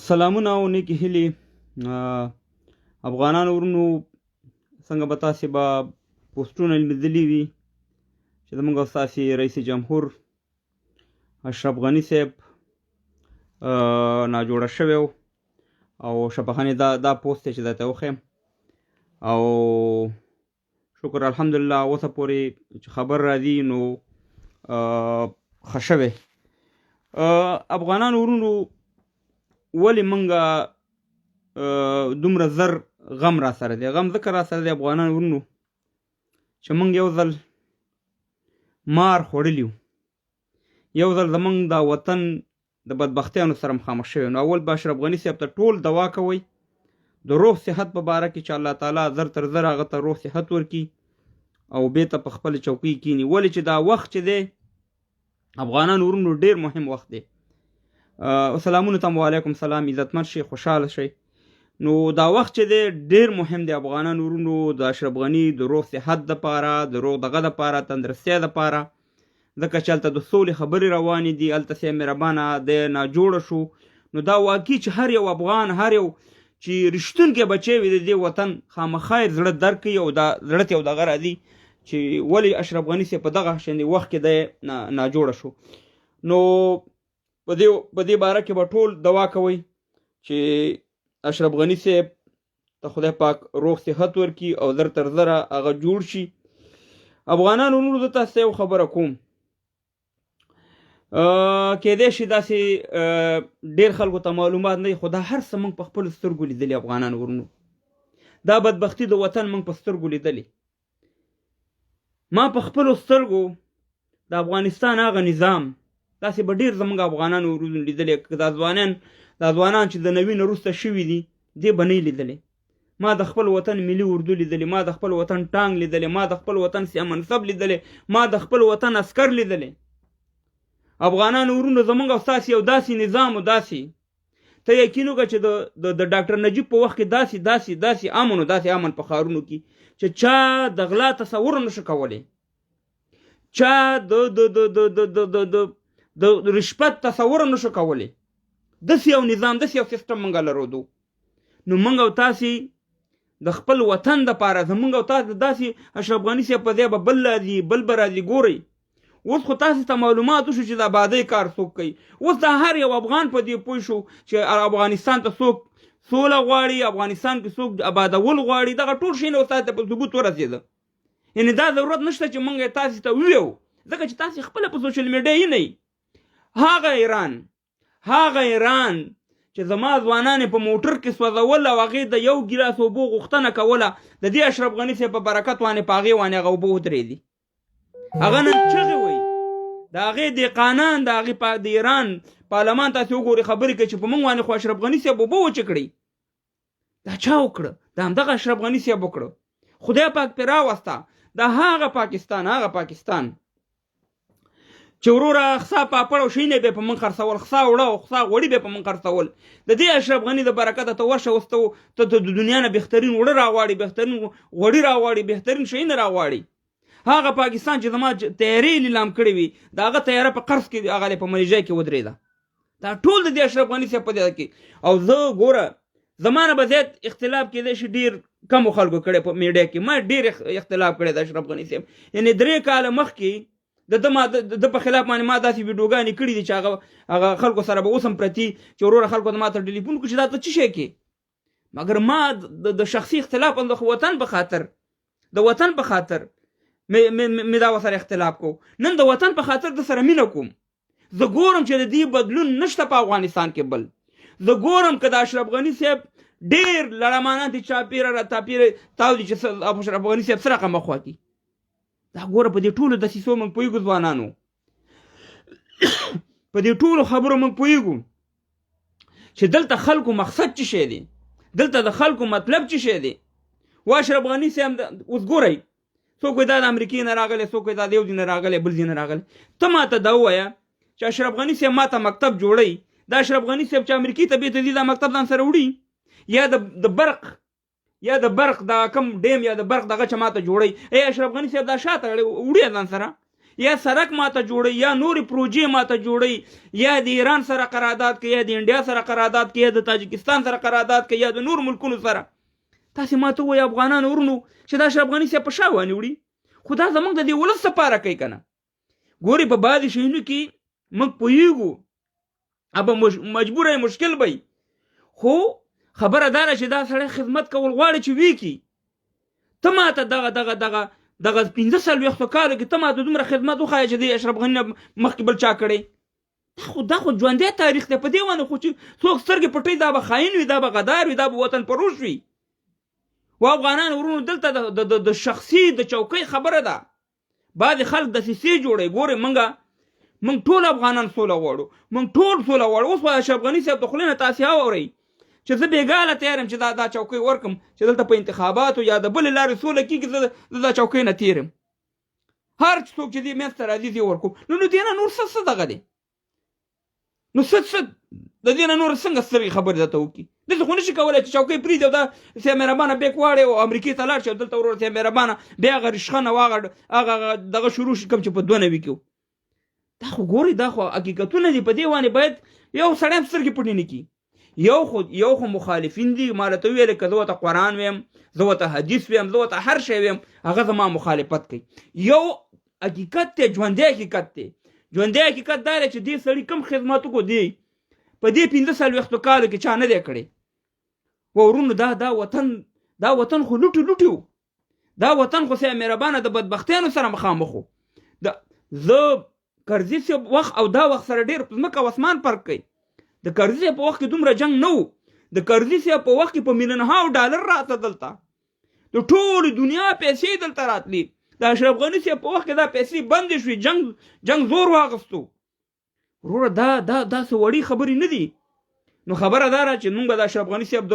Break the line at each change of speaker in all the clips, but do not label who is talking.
سلامونه او نیکې هیلې افغانانو ورونو، څنګه به تاسې به پوسټونه لیدلي وي چې زموږ او ستاسې رئیس جمهور اشرف غني صاحب ناجوړه شوی و او شفاخانې دا پوسټ دی چې درته وښیم او شکر الحمدلله اوسه پورې چې خبر راځي نو ښه شوی. افغانانو ورونو ولې موږ دومره زر غم را سره دی؟ غم ځکه را سره دی افغانانو ورونو چې موږ یو ځل مار خوړلي وو، یو ځل زموږ دا وطن د بدبختیانو سره مخامخ شوی. نو اول به اشرف غني صاحب ته ټول دعا کوئ د روح صحت په باره کې چې الله تعالی زر تر زر هغه ته روح صحت ورکړي او بېرته په خپل چوکۍ کینی. ولې چې دا وخت چې دی افغانانو ورونو ډېر مهم وخت دی. سلامونه ته وعلیکم سلام، عزتمن شئ، خوشحاله شئ. نو دا وخت چې دی ډېر مهم دی افغانانو ورونو د اشرف غني د روح صحت دپاره، د روغ دغه دپاره، تندرستۍ دپاره، ځکه چې هلته د سولې خبرې روانې دي. هلته صاحب مهربانه دی ناجوړه شو. نو دا واقعي چې هر یو افغان، هر یو چې رښتونکی بچی وي د دې وطن خامخا یې زړه درد کوي او دا زړه ته یو دغه راځي چې ولې اشرف غني صاحب په دغه شانې وخت کې دی ناجوړه شو. نو په دې باره کې به ټول دعا کوئ چې اشرف غني صاحب ته خدای پاک روغ صحت ورکړي او زر تر زره هغه جوړ شي. افغانانو ورونو زه تاسو ته یو خبره کوم، کېدای شي داسې ډېر خلکو ته معلومات نه وي، خو دا هر څه موږ په خپلو سترګو لیدلي. افغانانو ورونو دا بدبختي د وطن موږ په سترګو لیدلې. ما په خپلو سترګو د افغانستان هغه نظام داسې به ډېر زموږ افغانانو ورونو لیدلی. که دا ځوانان چې د 90 نه وروسته شوي دي دې به نه یې لیدلی. ما د خپل وطن ملي اردو لیدلی، ما د خپل وطن ټانک لیدلی، ما د خپل وطن سیاه منصب لیدلی، ما د خپل وطن عسکر لیدلی. افغانانو ورونو زموږ او ستاسې یو داسې نظام و، داسې ته یقین وکړه چې د ډاکټر نجیب په وخت کې داسې امن و، داسې امن په ښارونو کې چې چا د غلا تصور نه شو کولی، چا د رشوت تصور نه شو کولی. داسې یو نظام، داسې یو سیستم موږ لرودو. نو موږ او تاسې د خپل وطن دپاره زموږ او تاسې داسې اشرف غني صاحب په ځای به بل راځي، بل به راځي. ګورئ اوس خو تاسې ته معلومات وشو چې د آبادۍ کار څوک کوي. اوس دا هر یو افغان په دې پوه شو چې افغانستان ته څوک سوله غواړي، افغانستان کې څوک آبادول غواړي. دغه ټول شیونه اوس تاسې ته په ثبوت ورسېده. یعنې دا ضرورت نشته چې موږ یې تاسې ته وویو، ځکه چې تاسې خپله په سوشل میډیا یې نه یي. هغه ایران چې زما ځوانان په موټر کې سوځول او هغې د یو ګیلاس اوبو غوښتنه کوله، د دې اشرف غني صاحب په برکت وانې په هغې وانې هغه اوبه ودرېدي. هغه نن چغې وایي، د هغې دهقانان، د هغې د ایران پارلمان تاسې وګورئ خبرې کوي چې په موږ وانې خو اشرف غني صاحب اوبه وچې کړئ. دا چا وکړه؟ دا همدغه اشرف غني صاحب وکړه. خدای پاک پرې راوسته. دا هغه پاکستان چې وروره خسا پاپړ او شینې به په من خرڅول، خسا وړه او خسا غوړي به په من خرڅول. د دې اشرف غني د برکته ته ورشه اوس ته د دنیا نه بهترین وړه راغواړي، بهترین غوړي راغواړي، بهترین شیونه راغواړي. هغه پاکستان چې زما تیارې لیلام کړې وي، د هغه تیاره په قرض کې هغه په ملیجا کې ودرېده. دا ټول د دې اشرف غني صاحب په دې کې. او زه ګوره زما نه به زیات اختلاف کېدای شي ډېر کمو خلکو کړی په میډیا کې. ما ډېر اختلاف کړی د اشرف غني صاحب. یعنې 3 کاله مخکې د په خلاف باندې ما داسې ویډیوګانې کړي دي چې هغه خلکو سره به اوس هم پرتي چې وروره خلکو ته ما ته ټلیفون وکړي چې دا ته څه شی کې. مګر ما د شخصي اختلاف د وطن په خاطر مې دا ورسره اختلاف کو. نن د وطن په خاطر د سره مینه کوم. زه ګورم چې د دې بدلون نشته په افغانستان کې. بل زه ګورم که د اشرف غني صاحب ډېر لړمانان دي چاپېره تاپېره تاو دي چې اشرف غني صاحب سره مخ واکي. دا ګوره په دې ټولو دسیسو موږ پوهېږو ځوانانو، په دې ټولو خبرو موږ پوهېږو چې دلته خلکو مقصد څه شی دی، دلته د خلکو مطلب څه شی دی. و اشرف غني صاحب اوس ګورئ څوک وایي دا د امریکې نه راغلی، څوک وایي دا د یو ځای نه راغلی، بل ځای نه راغلی. ته ما ته دا ووایه چې اشرف غني صاحب ما ته مکتب جوړوي، دا اشرف غني صاحب چې امریکې ته بېرته ځي دا مکتب ځان سره وړي، یا د برق دا کم ډیم یا د برق دغه چې ما ته جوړوي. اشرف غني صاحب دا شاته وړي ځان سره، یا سړک ماته جوړوي یا نورې پروژې ماته جوړوي یا د ایران سره قرارداد کوي یا د انډیا سره قرارداد کوي یا د تاجکستان سره قرارداد کوي یا د نور ملکونو سره. تاسې ماته ووایي افغانان ورونو چې دا اشرف غني صاحب په شا وانه خو دا زموږ د دې ولس لپاره کوي که نه. ګورې په بعضې شیونو کې موږ پوهېږو ابه مجبوره مشکل به خو خبره دا ده چې دا سړی خدمت کول غواړي چې وی کي. ته ماته دغه 15 کالو کې ته ماته دومره خدمت وښایه چې د اشرف غني مخکې بل چا کړی. دا خو ژوندی تاریخ دی. په دې باندې خو چې څوک سترګې پټوي دا به خاین وي، دا به غدار وي، دا به وطن پروش وي. و افغانان ورونو دلته د شخصي د چوکۍ خبره ده. بعضې خلک دسیسې جوړوي. ګورئ موږ ټول افغانان سوله غواړو، موږ ټول سوله غواړو. اوس به اشرف غني صاحب د خولې نه تاسې واورئ چې زه بېګاله تیار یم چې دا چوکۍ ورکړم چې دلته په انتخاباتو یا د بلې لارې سوله کېږي زه دا چوکۍ نه تېر یم. هر څوک چې دې منځ ته راځي دې ورکړو. نو دې نه نور څه دغه دی؟ نو څه د دې نه نور څنګه سترګې خبرې درته وکړي؟ دلته خو نشي کولی چې چوکۍ پرېږدي او دا سیه مهربانه بیک واړی او امریکې ته لاړ شي او دلته ورور سیه مهربانه بیا هغه رشخند او هغه دغه شروع شي کوم چې په 2 کې. دا خو ګورئ دا خو حقیقتونه دي. په دې باندې باید یو سړی هم سترګې پټې نه کړي. یو خو مخالفین دي. ما راته ویل که زه ورته قرآن ویم، زه ورته حدیث ویم، زه ورته هر شی ویم، هغه زما مخالفت کوي. یو حقیقت دی، ژوندی حقیقت دی. ژوندی حقیقت دا دی چې دې سړي کوم خدمت وکړو دی په دې 15 کالو کې چا نه دی کړی. ورونو دا وطن خو لوټي و. دا وطن خو سیه مهربانه د بدبختیانو سره مخامخ و. زه کرزي صاحب وخت او دا وخت سره ډېر ځمکه او اسمان فرق کوي. د کرزي صاحب په وخت کې دومره جنگ نه و. د کرزي صاحب په وخت کې په میلیونهاو ډالر راته دلته د ټولې دنیا پیسې دلته راتلي. د اشرف غني صاحب په وخت کې دا پیسې بندې شوې، جنگ زور واخیستو. وروره دا څه وړې خبرې نه دي. نو خبره دا ده چې موږ به د اشرف غني صاحب د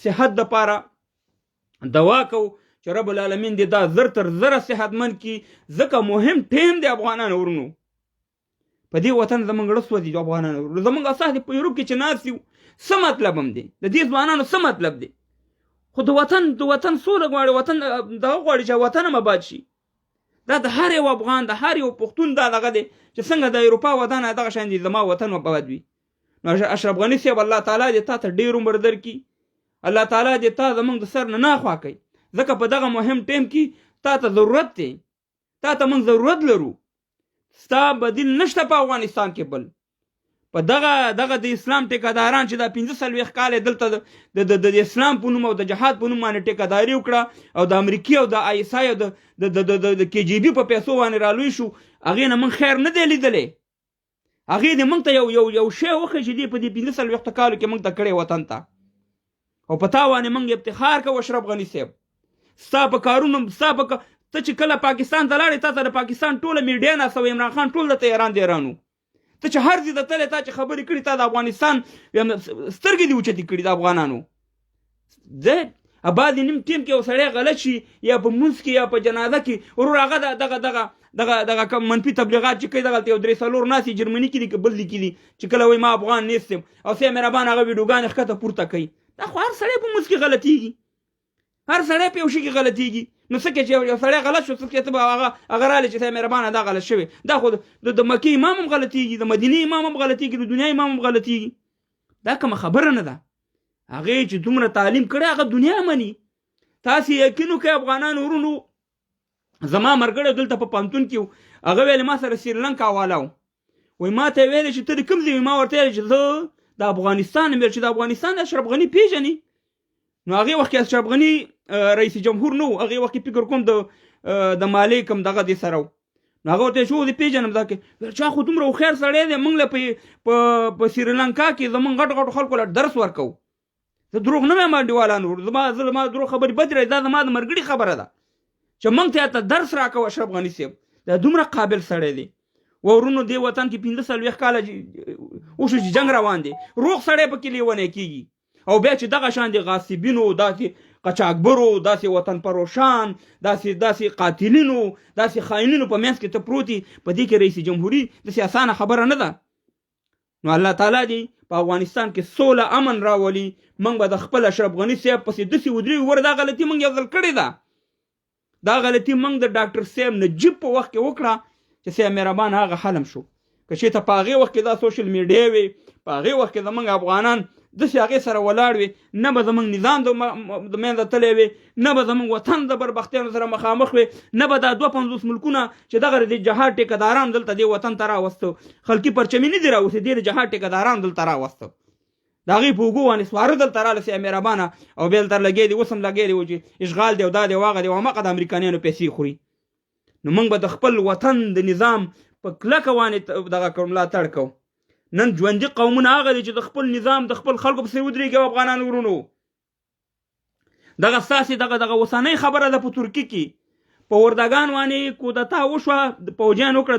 صحت دپاره دوا کوو چې رب العالمین دې دا زر تر زره صحتمند کړي. ځکه مهم ټیم دی افغانانو ورونو. په دې وطن زموږ زړه سوځي افغانانو ورونو. زموږ اساس دی په یورپ کې چې ناست یو څه مطلب هم دی؟ د دې ځوانانو څه مطلب دی؟ خو د وطن سوله غواړي، وطن دغه غواړي چې وطن هم آباد شي. دا د هر یو افغان د هر یو پښتون دا دغه دی چې څنګه د اروپا ودان دغه شان دي زما وطن آباد وي. نو اشرف غني صاحب الله تعالی دې تا ته ډېر عمر درکړي. الله تعالی دې تا زموږ د سر نه ناخوا کوي. ځکه په دغه مهم ټیم کې تا ته ضرورت دی، تا ته موږ ضرورت لرو. ستا بدیل نشته په افغانستان کې بل. په دغه د اسلام ټیکهداران چې دا 15 کال دلته د اسلام په نوم او د جهاد په نوم باندې ټیکهداري وکړه او د امریکې او د ISI او د KGB په پیسو باندې رالوی شو، هغې نه موږ خیر نه دی لیدلی. هغې دې موږ ته یو شی وښیي چې دې په دې 15 کالو کې موږ ته کړی وطن ته. او په تا باندې موږ افتخار کوو اشرف غني صاحب. ستا په کارونو ته چې کله پاکستان ته لاړې تا ته د پاکستان ټوله میډیا ناسته و، عمران خان ټول درته ایران د ایران و. ته چې هر ځای ته تللی تا چې خبرې کړي تا د افغانستان سترګې دې اوچتې کړي د افغانانو. بعد نیم ټیم کې یو سړی غلط شي یا په مونځ کې یا په جنازه کې ورور هغه دغه منفي تبلیغات چې کوي دغلته یو 3-4 ناست جرمني کې دي که بل دي کې دي چې کله وایي ما افغان نیست یم او سیه مهربان هغه ویډیوګانې ښکته پورته کوي. دا خو هر سړی په مونځ کې غلطېږي، هر سړی په یو شي کې غلطېږي. نو څه کې چې یو سړی غلط شو څه کې ته به هغه رالی چې سیه مهربانه دا غلط شوی. دا خو د مکې امام هم غلطېږي، د مدینې امام هم غلطېږي، د دنیا امام هم غلطېږي. دا کومه خبره نه ده. هغې چې دومره تعلیم کړی هغه دنیا مني. تاسې یقین وکړئ افغانانو ورونو، زما ملګری دلته په پوهنتون کې هغه ویل ما سره سریلنکا والا و. وایي ما ته یې ویلې چې ته د کوم ځای؟ ما ورته ویلې چې زه د افغانستان یم. چې د افغانستان اشرف غني پیژنې؟ نو هغې وخت کې اشرف غني رئیس جمهور نه و، هغې وخت کې فکر کوم د مالیې کوم دغه دې سره و. نو هغه ورته چې دې پیژنم. دا کې چا خو دومره هوښیار سړی دی، موږ له په سریلنکا کې زموږ غټو خلکو له درس ورکوو. زه دروغ نه وایم انډیوالانو، زما دروغ خبرې بد راځي. دا زما د مرګړي خبره ده چې موږ ته درس راکوه اشرف غني صاحب. دا دومره قابل سړی دی. ورونو دې وطن کې 15 کاله وشو چې جنګ روان دی، روغ سړی پکې لیونی کېږي. او بیا چې دغه شان د غاصبینو، داسې قچاقبرو، داسې وطن پروشان، داسې قاتلینو، داسې خاینینو په منځ کې ته پروت یې، په دې کې رئیس جمهوري داسې اسانه خبره نه ده. نو الله تعالی دې په افغانستان کې سوله امن راولي. موږ به د خپل اشرف غني صاحب پسې داسې ودرېږو. ور دا غلطي موږ یو ځل کړې ده. دا غلطي موږ د ډاکټر صاحب نجیب په وخت کې وکړه چې سي مهربان هغه حلم شو که چېرته په هغې وخت کې دا سوشل میډیا وي په هغې وخت کې زموږ افغانان داسې هغې سره ولاړ وي نه به زموږ نظام د منځه تللی وي نه به زموږ وطن د بربختیانو سره مخامخ وي نه به دا 52 ملکونه چې دغه د جهاد ټیکهداران دلته دې وطن ته راوستو خلقي پرچمي نه دي راوستي دې د جهاد ټیکهداران دلته راوستو د هغې په اوږو باندې سواره دلته راله سي مهربانه او بیا دلته لګېدي اوس هم لګېدي وو چې اشغال دی او دا دی او هغه دی او هماغه د امریکایانو پیسې خوري نو موږ به د خپل وطن د نظام په کلکه باندې دغه کړو ملاتړ کوو نن ژوندي قومونه هغه دي چې د خپل نظام د خپل خلکو پسې ودرېږي او افغانان ورونو دغه ستاسې دغه اوسنۍ خبره ده په ترکي کې په وردګان باندې کودتا وشوه پوجیان وکړه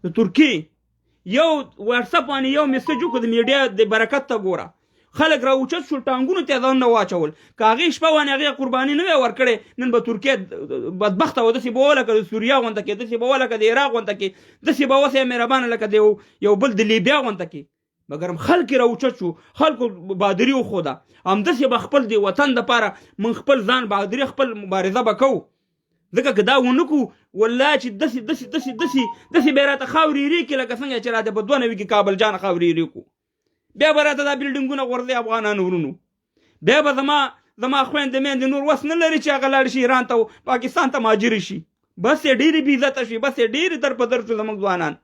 د ترکي یو واتساپ باندې یو میسج وکړو د میډیا د برکت ته ګوره خلک راوچت شول ټانګونو ته ځانونه واچول که هغې شپه باندې هغې قرباني نه وی ورکړې نن به ترکیه بدبخته وه داسې به وه لکه د سوریه غونته کې داسې به وه لکه د عراق غونته کې داسې به وسه مهربانه لکه د یو بل د لیبیا غونته کې مګر خلک یې راوچت شو خلکو بهادري وښوده همداسې به خپل د وطن دپاره موږ خپل ځان بهادري خپل مبارزه به کوو ځکه که دا ونه کړو والله چې داسې بیا راته خاورې ایرې لکه څنګه چې راته په 92 کې کابل جان خاورې ایرې کړو بیا به راته دا بلډینګونه غورځي افغانانو ورونو بیا به زما خویندې میندې نور وس نه لري چې هغه لاړ شي ایران ته پاکستان ته مهاجرې شي بس یې ډېرې بې عزته شي بس یې ډېرې در په در شو زموږ ځوانان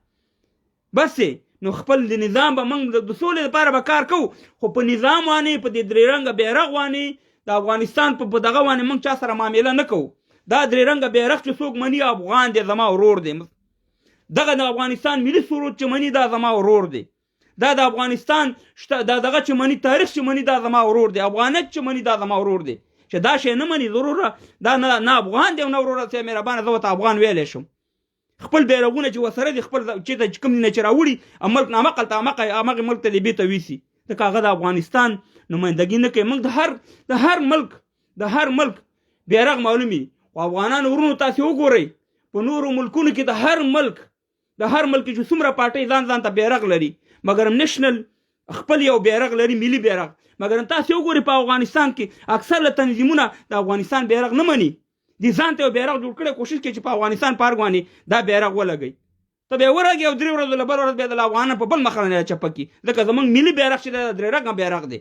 بس نو خپل د نظام به موږ د سولې لپاره به کار کوو خو په نظام باندې په دې درې رنګه بیرغ باندې د افغانستان په دغه باندې موږ چا سره معامله نه کوو دا درې رنګه بیرغ چې څوک مني افغان دی زما ورور دی دغه د افغانستان ملي سرود چې مني دا زما ورور دی دا د افغانستان دغه چې مني تاریخ چې مني دا زما ورور دی افغانیت چې مني دا زما ورور دی چې دا شی نه مني ضروره دا نه افغان دی او نه وروره سي مهربانه زه ورته افغان ویلی شم خپل بیرغونه چې ورسره دي خپل چېرته چې کوم نه چې راوړي ملک نامقل ته همغې ملک ته دې بېرته ویسي ځکه هغه د افغانستان نمایندګي نه کوي موږ د هر ملک بیرغ معلومي او افغانان ورونو تاسې وګورئ په نورو ملکونو کې د هر ملک چې څومره پارټۍ ځان ته بیرغ لري مګر نېشنل خپل یو بیرغ لري ملي بیرغ مګر تاسې وګورئ په افغانستان کې اکثر تنظیمونه د افغانستان بیرغ نه مني دي ځان ته یو بیرغ جوړ کړی کوشش کوي چې په افغانستان پارک باندې دا بیرغ ولګوي ته بیا ورغې او 3 ورځې له بل ورځ بیا د افغانانو په بل مخ باندې چپه کړي ځکه زموږ ملي بیرغ چې دی د 3 رنګه بیرغ دی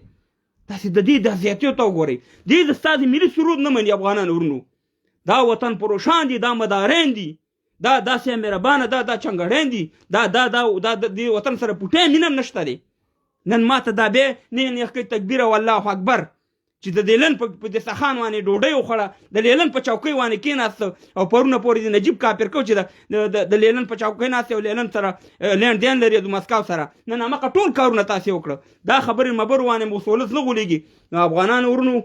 تاسې د دې د زیاتیو ته وګورئ دې د ستاسې ملي سرود نه مني افغانان ورونو دا وطن پروشان دي دا مدارین دي دا داسې مهربانه دا چنګړین دي دا د وطن سره پوټی مینه هم نشته دی نن ماته دا بیا نه کوي تکبیر او الله اکبر چې د لیلن په دسترخوان باندې ډوډۍ وخوړه د لیلن په چوکۍ باندې کېناسته او پرونه پورې د نجیب کافر کو چې د لیلن په چوکۍ ناست او لیلن سره لینډ دین لري د مسکو سره نن هماغه ټول کارونه تاسې وکړه دا خبرې مبرو باندې مسولت نه غولېږي نو افغانان ورونو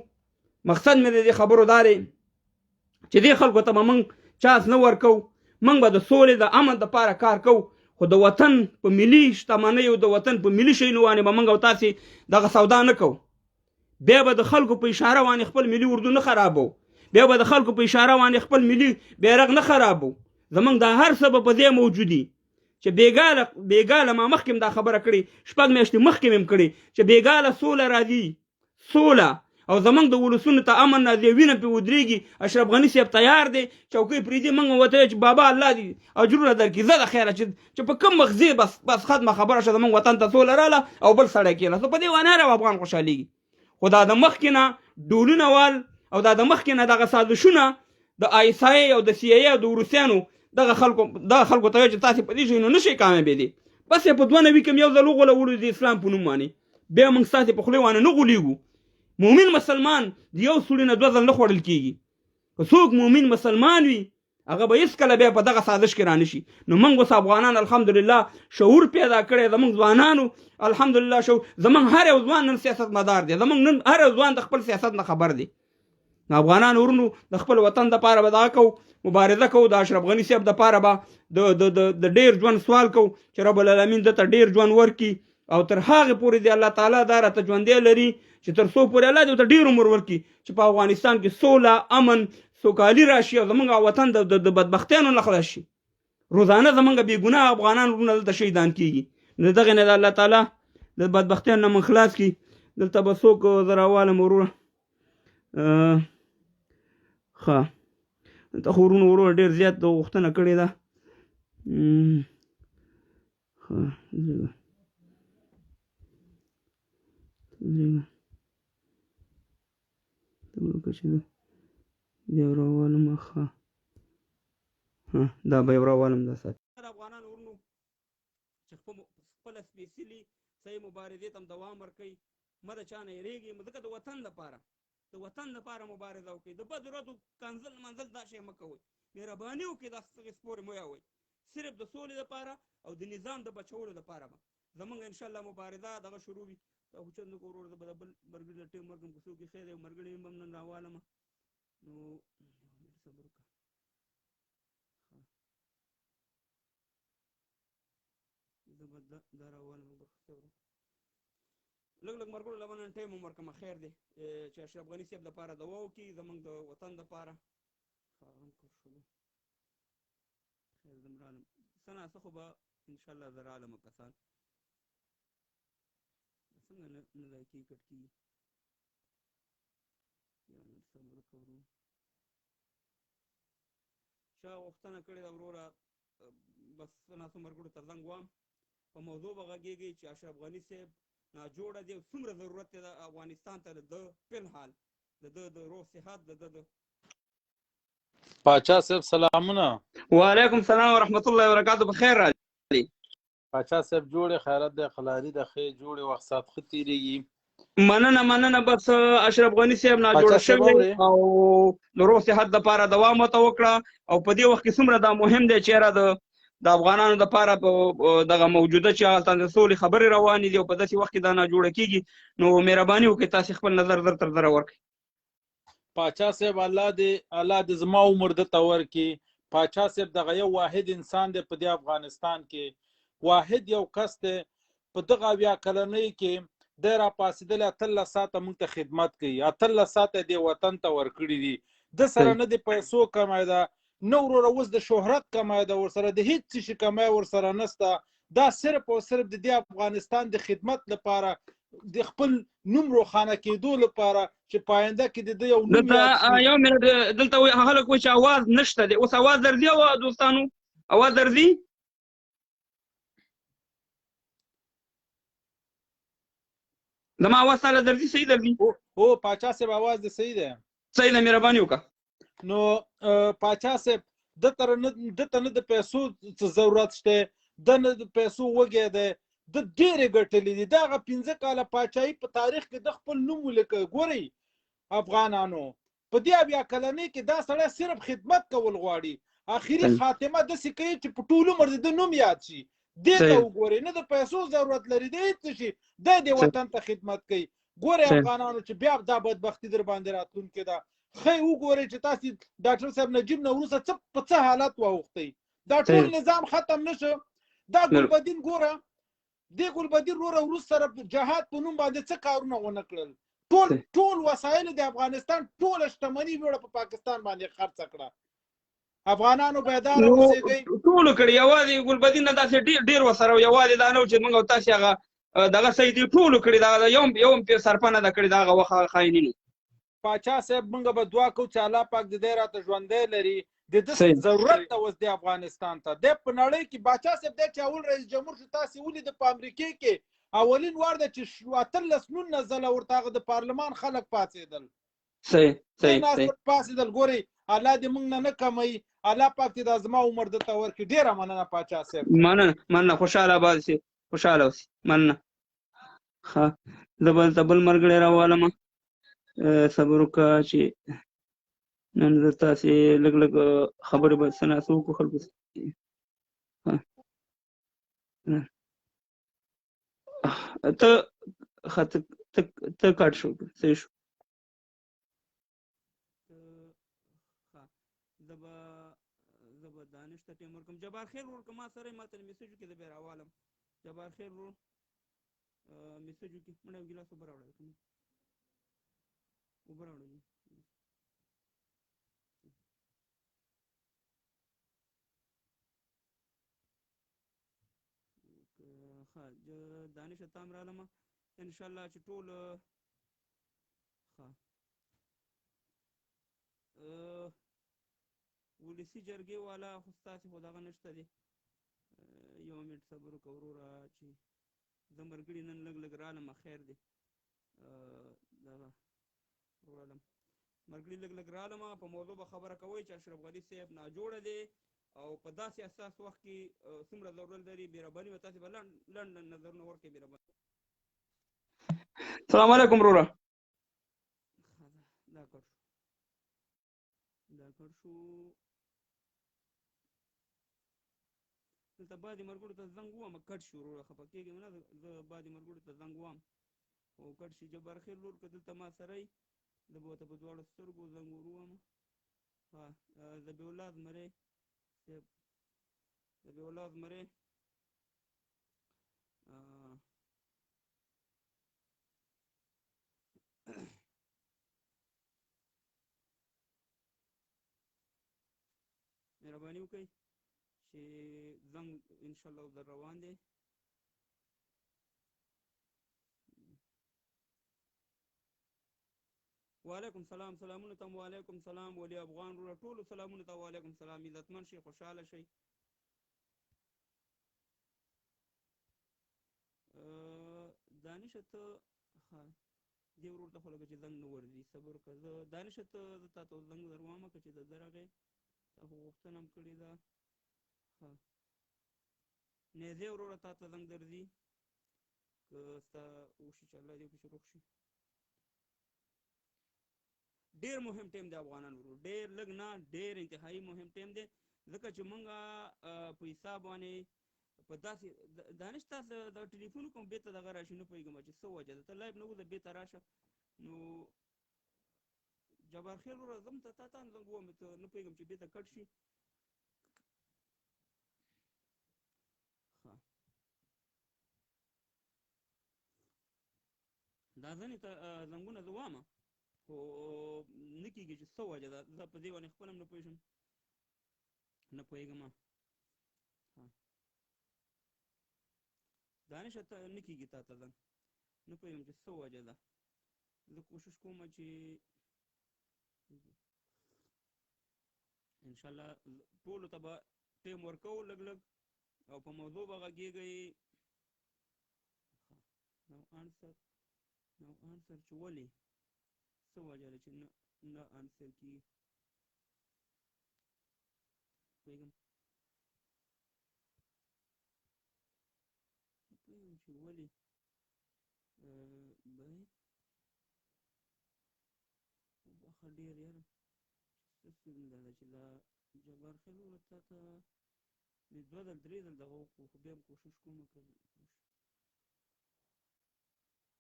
مقصد مې د دې خبرو دا دی چې دې خلکو ته به موږ چانس نه ورکوو موږ به د سولې د امن دپاره کار کوو خو د وطن په ملي شتمنیو د وطن په ملي شیانو باندې به موږ او تاسې دغه سودا نه کوو بیا به د خلکو په اشاره باندې خپل ملي اردو نه خرابو بیا به د خلکو په اشاره باندې خپل ملي بیرغ نه خرابو زموږ دا هر څه به په دې موجودي چې بېګاله ما مخکې هم دا خبره کړې 6 میاشتې مخکې مې هم کړې چې بېګاله سوله راځي سوله او زمونږ د ولسونو ته امن راځي وینه پرې ودرېږي اشرف غني صاحب تیار دی چوکۍ پرېږدي موږ ورته چې بابا الله دې اجرونه درکړي زه د خیره چې په کوم مغزي بس ختمه خبره شه زمونږ وطن ته سوله راله او بل سړی کېناسته په دې وانه هر افغان خوشحالېږي خو دا د مخکې نه ډولونه وال او دا د مخکې نه دغه سازشونه د ISI او د CIA او د روسیانو دغه خلکو ته وایي چې تاسې په دې شیانو نشئ کامیابېدی بس یې په 2 نوي کې یو ځل وغولوړو د اسلام په نوم باندې بیا موږ ستاسې په خولې باندې نه غولېږو مومن مسلمان د یو سړي نه 2 ځل نه خوړل کېږي که څوک مومن مسلمان وي هغه به هېڅکله بیا په دغه سازش کې رانشي نو موږ اوس افغانان الحمدلله شعور پیدا کړی زموږ ځوانانو الحمدلله شعور زموږ هر یو ځوان نن سیاست مدار دی زموږ نن هر یو ځوان د خپل سیاست نه خبر دی نو افغانان ورونو د خپل وطن دپاره به دغه کوو مبارزه کوو د اشرف غني صاحب دپاره به د ډېر ژوند سوال کوو چې رب العالمین ده ته ډېر ژوند ورکړي او تر هغې پورې دی الله تعالی دا راته ژوندی لري چې تر څو پورې الله دې ورته ډېر عمر ورکړي چې په افغانستان کې سوله امن سوکالي راشي او زموږ وطن د بدبختیانو نه خلاص شي روزانه زموږ بېګناه افغانان ورونه دلته شهیدان کېږي نو دغې نه د الله تعالی د بدبختیانو نه موږ خلاص کړي دلته به څوک زه راوالم وروره ښه دلته خو ورونو ډېر زیات غوښتنه کړې ده ښه دا راوالم ښه دا به یې راوالم دا ساتي افغانان ورنو چې خپله سپېڅلي صحیح مبارزې ته دوام ورکوي مه د چا نه یېرېږي ځکه د وطن لپاره مبارزه وکړئ د بد ورځو کنځل منځل دا شی مه کوئ مهرباني وکړئ دا سپورې مه یاوئ صرف د سولې لپاره او د نظام د بچولو لپاره به زمونږ انشاءالله مبارزه دغه شروع وي دا خو چندو ورور د بل ملګري د ټیم ورکړم که څوک یې خیر یو ملګري هم نن راوالمه نو صبر وکړه زه به دا راوالم لږ ملګرو له به نن ټایم هم ورکړم خیر دی چې اشرف غني صاحب دپاره دعا وکړي زمونږ د وطن دپاره خیر زه م رالم څه ناڅه خو به انشاءالله زه رالمه کسان څنګه نه لایکي کټ کېږي صبر کوو چا غوښتنه کړې ده وروره بس څه ناڅه ملګرو ته زنګ وایم په موضوع به غږېږي چې اشرف غني صاحب ناجوړه دی څومره ضرورت دی د افغانستان ته د ده فلحال د ده د روغ صحت د ده
پاچا صاحب سلامونه.
وعلیکم سلام ورحمت الله وبرکاتو بخیر راځي
پاچا صاحب جوړې خیرت دی خلاري د ښې جوړې وخت سات ښه تېرېږي
مننه بس اشرف غني صاحب ناجوړه شوی او د روغ صحت دپاره دوام ورته وکړه او په دې وخت کې څومره دا مهم دی چې یاره د افغانانو دپاره دغه موجوده چې هلته د سولې خبرې روانې دي او په داسې وخت کې دا ناجوړه کېږي نو مهرباني وکړئ تاسې خپل نظر زر تر زره ورکړئ
پاچا صاحب الله دې زما عمر درته ورکړي پاچا صاحب دغه یو واحد انسان دی په دې افغانستان کې واحد یو کس دی په دغه اویا کلنۍ کې دی راپاڅېدلی 18 ساعته موږ ته خدمت کوي 18 ساعته دې وطن ته ورکړي دي د سره نه د پیسو کمای ده نه وروره اوس د شهرت کمای ده ورسره د هېڅ څه شي کمای ورسره نشته دا صرف او صرف د دې افغانستان د خدمت لپاره د خپل نوم روښانه کېدو لپاره چې په آینده کې د ده یو نوم
یو منټ دلته خلک وایي چې اواز نشته دی اوس اواز درځي دوستانو اواز درځي زما اواز تاله درځي صحیح درځي
هو پاچا صاحب اواز دې صحیح دی
صحیح ده مهرباني وکړه
نو پاچا صاحب دته نه د پیسو ضرورت شته د نه د پیسو وږی دی د ډېرې ګټلې دي دغه 15 کاله پاچاهي په تاریخ کې د خپل نوم ولیکه ګورئ افغانانو په دې اویا کلنۍ کې دا سړی صرف خدمت کول غواړي اخري خاتمه داسې کوي چې په ټول عمر د نوم یاد شي دې ته وګورئ نه د پیسو ضرورت لري د هېڅ شي دی د وطن ته خدمت کوي ګورئ افغانانو چې بیا دا بدبختي در باندې راتلونکې ده ښه وګورئ چې تاسې ډاکټر صاحب نجیب نه وروسته په څه حالت واوښتئ دا ټول نظام ختم نه شو دا ګلبدین ګوره دې ګلبدین وروره وروسته سره جهاد په نوم باندې څه کارونه ونه کړل ټول وسایل د افغانستان ټوله شتمني ویوړه په پاکستان باندې خرڅه کړه افغانانو بیداره اوسېږئ
ټولو کړي یوازې ګلبدین نه داسې ډېر ورسره یوازې دا نه و چې موږ او تاسې هغه دغه صحیح دي ټولو کړي دغه یو هم صرفه نه ده کړې د هغه وخت خاینینو
پاچا صاحب موږ به دعا کوو چې الله پاک د دې راته ژوندی لري د ده ضرورت ده اوس د افغانستان ته دی په نړۍ کې پاچا صاحب دی چې اول رئیس جمهور شو تاسې ولیده په امریکې کې اولین وار ده چې 18 ځله ورته هغه د پارلمان خلک پاڅېدل
صحیح
پاڅېدل ګورئ الله دې موږ نه کموي الله پاک دې دا زما عمر درته ورکړي ډېره مننه پاچا صاحب
مننه خوشحاله آباد اوسې خوشحاله اوسې مننه ښه زه به دلته بل ملګری راوالمه صبر وکړه چې نن زه تاسې لږ خبرې به څه ناڅه وکړو خلکو ته کټ شو صحیح شو زه به دانش ته ټیم ورکړم جبار خیر ورور که ما سره ما ته میسج وکړي زه بیا راوالم جبار خیر ورور میسج وکړي مړه یو ګیلاس اوبه راوړه اوبه راوړه دانش ته هم رالمه انشاءالله چې ټول ولسي جرګې والا خو ستاسې خو دغه نشته دی یو منټ صبر وکړه وروره چې زه ملګري نن لږ لږ رالم خیر دی دغه ورالم ملګري لږ لږ رالم په موضوع به خبره کوئ چې اشرف غني صاحب ناجوړه دی او په داسې اساس وخت کې څومره ضرورت لري مهرباني به تاسې به لنډ نظرونه ورکړئ مهرباني السلام علیکم وروره دا کړ شو دلته بعضې ملګرو ته زنګ ووهم کټ شي وروره خفه کېږم نه زه بعضې ملګرو ته زنګ ووهم خو کټ شي جبار خیر لور که دلته ما سره یي زه به ورته په دواړو سترګو زنګ ور ووهم ذبیح الله زمری صاحب ذبیح الله زمری مهرباني وکړئ چې زنګ انشاءالله در روان دی وعلیکم سلام سلامونه ته وعلیکم سلام ولی افغان وروره ټولو سلامونه ته وعلیکم سلام عزتمن شئ خوشحاله شئ دانشه ته دې ورور ته خو لکه چې زنګ نه ورځي صبر وکړه زه دانشه ته زه تا ته زنګ در ووهمه که چې د ده راغی تا خو غوښتنه هم کړې ده نیزې وروره تا ته زنګ درځي که ستا وشي چې الله دې وکړي چې روغ شي ډېر مهم ټیم دی افغانان ورور ډېر لږ نه ډېر انتهایي مهم ټیم دی ځکه چې موږ په حساب باندې په داسې دانش تاسو د ټلیفون کوم بېرته دغه راشي نه پوهېږم چې څه وجه ده ته لایب نه وځه بېرته راشه نو جبار خیر وروره زه هم تا ته هم زنګ ووهم ته نه پوهېږم چې بېرته کټ شي دا ځنې ته زنګونه زه وامه خو نه کېږي چې څه وجه ده زه په دې باندې خپل هم نه پوه شم نه پوهېږم دانشه ته نه کېږي تا ته زنګ نه پوهېږم چې څه وجه ده زه کوشش کوم چې انشاءالله ټولو ته به ټیم ورکوو لږ لږ او په موضوع به غږېږئ نو آنسر چې ولې څه وجه ده چې نه آنسر کېږي پوهېږم چې ولې بخه ډېر یاره څه ستونزه ده چې دا جبار خیر وروره تا ته مې دوه ځل درې ځل دغه وکړو خو بیا هم کوشش کوم که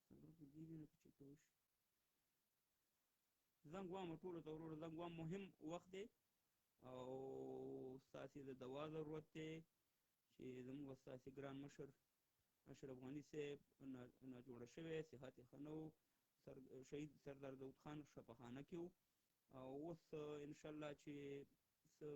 صبر په دې وینه که چېرته وشي زنګ وامه ټولو ته وروره زنګ وام مهم وخت دی او ستاسې د دوا ضرورت دی چې زموږ ستاسې ګران مشر اشرف غني صاحب ناجوړه شوی صحت یې ښه نه و شهید سردار داود خان شفاخانه کې و او اوس انشاءالله چې څه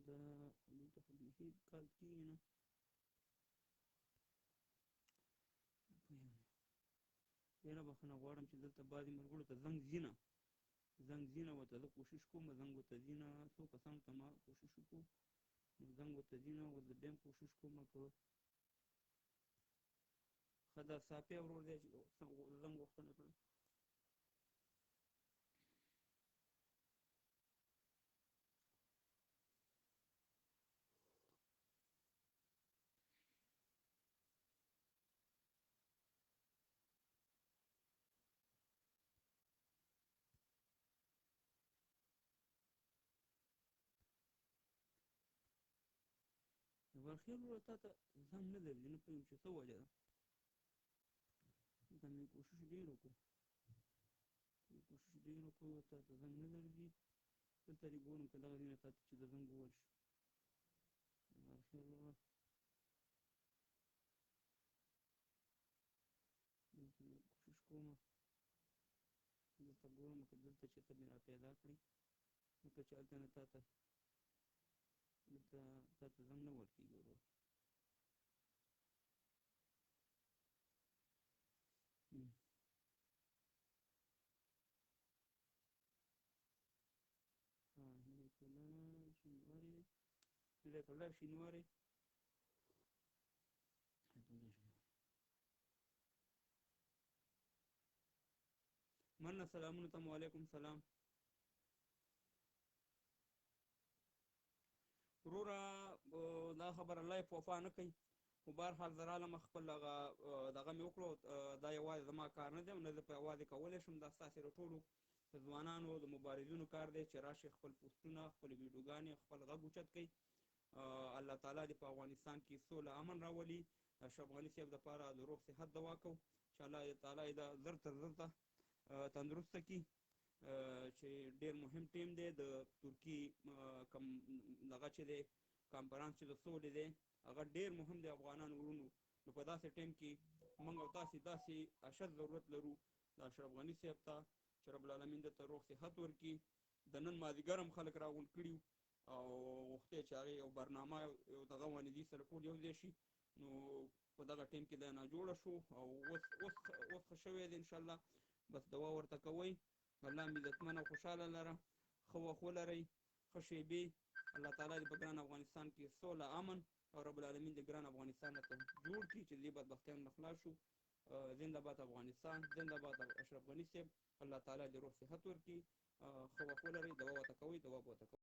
دا دلته خو بیخي کال کېږي نه ډېره بخښنه غواړم چې دلته بعضې ملګرو ته زنګ ځي نه ورته زه کوشش کوم زنګ ورته ځي نه څو کسانو ته ما کوشش وکړو نو زنګ ورته ځي نه زه بیا هم کوشش کوم که ښه دا صافیه ورور دی چې زنګ غوښتنه کړې جبار خیر وروره تا ته زنګ نه درځي نه پوهېږم چې څه وجه ده دا مې کوشش ډېر وکړو تا ته زنګ نه درځي دلته دې ګورم که دغه ځای نه تا ته چې د زنګ وویل شي جبار خیر وروره دلته مې کوشش کوم دلته ګورم که دلته چېرته مې را پیدا کړي ځکه چې هلته نه تا ته زنګ نه ورکېږي ورور ځای ته ولاړ شي نورې مننه سلامونه ته وعلیکم سلام وروره دا خبره لایف وفا نه کوي خو بهرحال زه رالم خپل هغه دغه مې وکړو دا یوازې زما کار نه دی او نه زه په یوازې کولی شم دا ستاسې د ټولو د ځوانانو د مبارزینو کار دی چې راشي خپل پوسټونه خپلې ویډیوګانې خپل غږ اوچت کوي الله تعالی دې په افغانستان کې سوله امن راولي اشرف غني صاحب دپاره د روغ صحت دعا کوو چې الله تعالی دا زر تر زر تندرسته کړي چې ډېر مهم ټیم دی د ترکي کم دغه چې دی کانفرانس چې د سولې دی هغه ډېر مهم دی افغانانو ورونو نو په داسې ټیم کې موږ او تاسې داسې اشد ضرورت لرو د اشرف غني صاحب ته چې رب العالمین دته روغ صحت ورکړي د نن مازدیګر هم خلک راغونډ کړي او غوښتې چې هغې یو برنامه یو دغه باندې دې سره ټول یو ځای شي نو په دغه ټیم کې دا ناجوړه شو او اوس ښه شوی دی انشاءالله بس دوا ورته کوئ الله مې عزتمن او خوشحاله لره ښه وخت ولرئ ښه شیبې الله تعالی دې په ګران افغانستان کې سوله امن او رب العالمین دې ګران افغانستان راته جوړ کړي چې دې بدبختیانو نه خلاص شو زنده باد افغانستان زنده باد اشرف غني صاحب الله تعالی دې روغ صحت ورکړي ښه وخت ولرئ دوا ورته کوئ دوا به ورته کوئ